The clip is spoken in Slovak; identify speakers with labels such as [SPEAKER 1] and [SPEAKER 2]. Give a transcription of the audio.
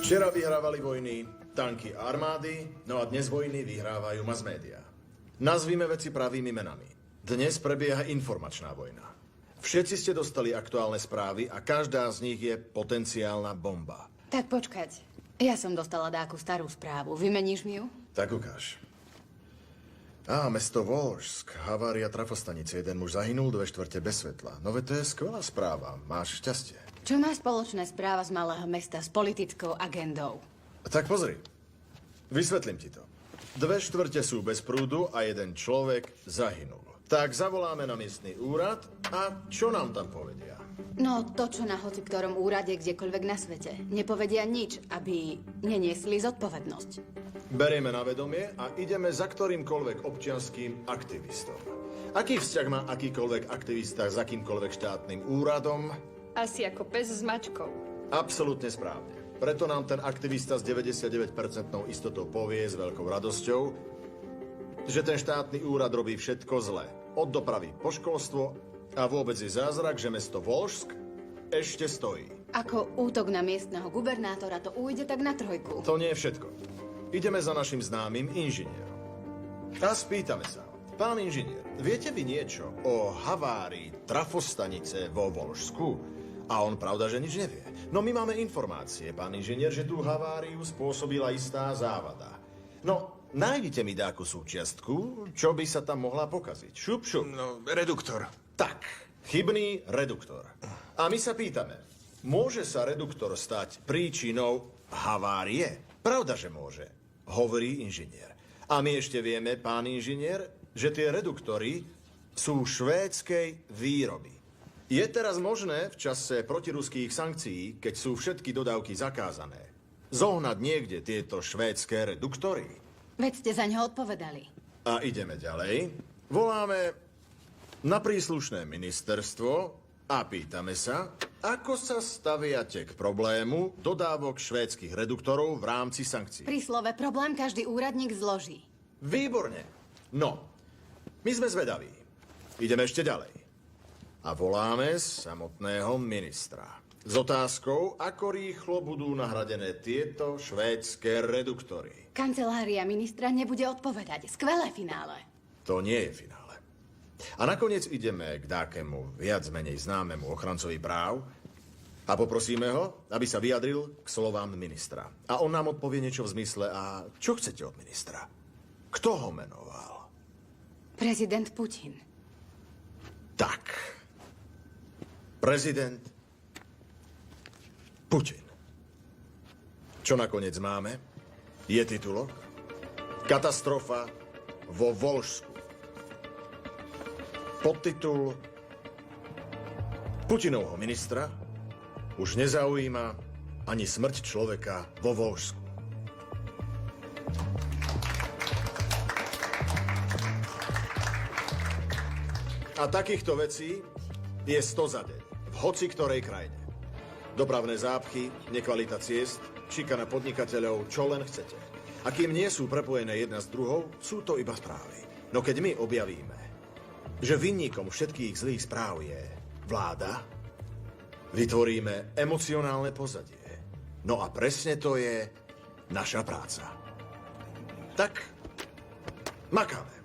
[SPEAKER 1] Včera vyhrávali vojny tanky a armády, no a dnes vojny vyhrávajú mass media. Nazvime veci pravými menami. Dnes prebieha informačná vojna. Všetci ste dostali aktuálne správy a každá z nich je potenciálna bomba.
[SPEAKER 2] Tak počkať. Ja som dostala dáku starú správu. Vymeníš mi ju?
[SPEAKER 1] Tak ukáž. Mesto Volžsk. Havária trafostanice. Jeden muž zahynul, 2/4 bez svetla. No veď to je skvelá správa. Máš šťastie.
[SPEAKER 2] Čo má spoločné správa z malého mesta s politickou agendou?
[SPEAKER 1] Tak pozri. Vysvetlím ti to. 2/4 sú bez prúdu a jeden človek zahynul. Tak zavoláme na miestny úrad a čo nám tam povedia?
[SPEAKER 2] No, to, čo na hoci ktorom úrade kdekoľvek na svete. Nepovedia nič, aby neniesli zodpovednosť.
[SPEAKER 1] Berieme na vedomie a ideme za ktorýmkoľvek občianským aktivistom. Aký vzťah má akýkoľvek aktivista s akýmkoľvek štátnym úradom?
[SPEAKER 3] Asi ako pes s mačkou.
[SPEAKER 1] Absolútne správne. Preto nám ten aktivista s 99% istotou povie s veľkou radosťou, že ten štátny úrad robí všetko zle. Od dopravy po školstvo a vôbec je zázrak, že mesto Volžsk ešte stojí.
[SPEAKER 2] Ako útok na miestneho gubernátora to ujde tak na trojku.
[SPEAKER 1] To nie je všetko. Ideme za našim známym inžinierom. A spýtame sa, pán inžinier, viete vy niečo o havárii trafostanice vo Volžsku? A on pravda, že nič nevie. No my máme informácie, pán inžinier, že tú haváriu spôsobila istá závada. No, nájdite mi dáku súčiastku, čo by sa tam mohla pokaziť. Šup, šup.
[SPEAKER 4] No, reduktor.
[SPEAKER 1] Tak, chybný reduktor. A my sa pýtame, môže sa reduktor stať príčinou havárie? Pravda, že môže, hovorí inžinier. A my ešte vieme, pán inžinier, že tie reduktory sú švédskej výroby. Je teraz možné v čase protiruských sankcií, keď sú všetky dodávky zakázané, zohnať niekde tieto švédske reduktory?
[SPEAKER 2] Veď ste za ňo odpovedali.
[SPEAKER 1] A ideme ďalej. Voláme na príslušné ministerstvo a pýtame sa, ako sa staviate k problému dodávok švédskych reduktorov v rámci sankcií.
[SPEAKER 2] Pri slove problém každý úradník zloží.
[SPEAKER 1] Výborne. No, my sme zvedaví. Ideme ešte ďalej. A voláme samotného ministra s otázkou, ako rýchlo budú nahradené tieto švédske reduktory.
[SPEAKER 2] Kancelária ministra nebude odpovedať. Skvelé finále.
[SPEAKER 1] To nie je finále. A nakoniec ideme k dákemu viac menej známemu ochrancovi práv a poprosíme ho, aby sa vyjadril k slovám ministra. A on nám odpovie niečo v zmysle, a čo chcete od ministra? Kto ho menoval?
[SPEAKER 2] Prezident Putin.
[SPEAKER 1] Tak. Prezident Putin. Čo nakoniec máme? Je titulok Katastrofa vo Volžsku. Podtitul Putinovho ministra už nezaujíma ani smrť človeka vo Volžsku. A takýchto vecí je 100 za deň. V hoci ktorej krajine. Dopravné zápchy, nekvalita ciest, šikana podnikateľov, čo len chcete. A kým nie sú prepojené jedna s druhou, sú to iba správy. No keď my objavíme, že vinníkom všetkých zlých správ je vláda, vytvoríme emocionálne pozadie. No a presne to je naša práca. Tak, makáme.